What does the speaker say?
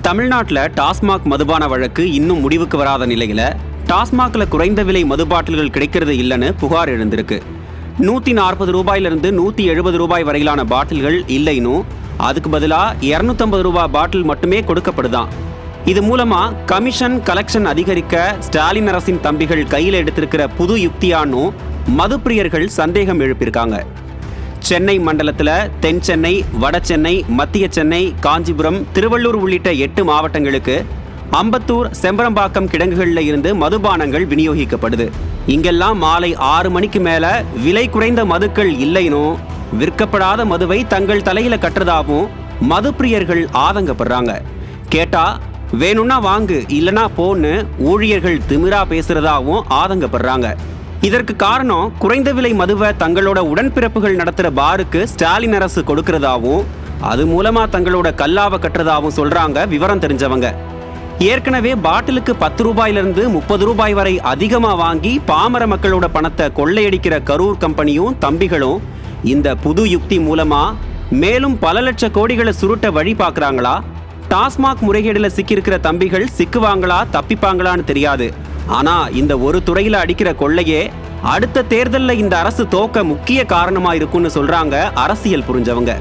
தமிழ்நாட்டில் டாஸ்மாக் மதுபான வழக்கு இன்னும் முடிவுக்கு வராத நிலையில டாஸ்மாக்ல குறைந்த விலை மது பாட்டில்கள் கிடைக்கிறது இல்லைன்னு புகார் எழுந்திருக்கு. 140 ரூபாயிலிருந்து 170 ரூபாய் வரையிலான பாட்டில்கள் இல்லைன்னு, அதுக்கு பதிலாக 250 ரூபாய் பாட்டில் மட்டுமே கொடுக்கப்படுதான். இது மூலமா கமிஷன் கலெக்ஷன் அதிகரிக்க ஸ்டாலின் அரசின் தம்பிகள் கையில் எடுத்திருக்கிற புது யுக்தியான்னு மதுப்பிரியர்கள் சந்தேகம் எழுப்பியிருக்காங்க. சென்னை மண்டலத்தில் தென் சென்னை, வட சென்னை, மத்திய சென்னை, காஞ்சிபுரம், திருவள்ளூர் உள்ளிட்ட 8 மாவட்டங்களுக்கு அம்பத்தூர், செம்பரம்பாக்கம் கிடங்குகளில் இருந்து மதுபானங்கள் விநியோகிக்கப்படுது. இங்கெல்லாம் மாலை 6 மணிக்கு மேல விலை குறைந்த மதுக்கள் இல்லைனோ, விற்கப்படாத மதுவை தங்கள் தலையில கட்டுறதாவும் மதுப்பிரியர்கள் ஆதங்கப்படுறாங்க. கேட்டா வேணும்னா வாங்கு, இல்லனா போன்னு ஊழியர்கள் திமிரா பேசுறதாவும் ஆதங்கப்படுறாங்க. இதற்கு காரணம் குறைந்த விலை மதுவை தங்களோட உடன்பிறப்புகள் நடத்துகிற பாருக்கு ஸ்டாலின் அரசு கொடுக்கறதாவும், அது மூலமா தங்களோட கல்லாவை கட்டுறதாவும் சொல்றாங்க விவரம் தெரிஞ்சவங்க. ஏற்கனவே பாட்டிலுக்கு 10 ரூபாயிலிருந்து 30 ரூபாய் வரை அதிகமாக வாங்கி பாமர மக்களோட பணத்தை கொள்ளையடிக்கிற கரூர் கம்பெனியும் தம்பிகளும் இந்த புது யுக்தி மூலமா மேலும் பல லட்ச கோடிகளை சுருட்ட வழி பார்க்குறாங்களா? டாஸ்மாக் முறைகேடில் சிக்கியிருக்கிற தம்பிகள் சிக்குவாங்களா, தப்பிப்பாங்களான்னு தெரியாது. ஆனா இந்த ஒரு துறையில அடிக்கிற கொள்ளையே அடுத்த தேர்தலில் இந்த அரசு தோக்க முக்கிய காரணமா இருக்கும்னு சொல்றாங்க அரசியல் புரிஞ்சவங்க.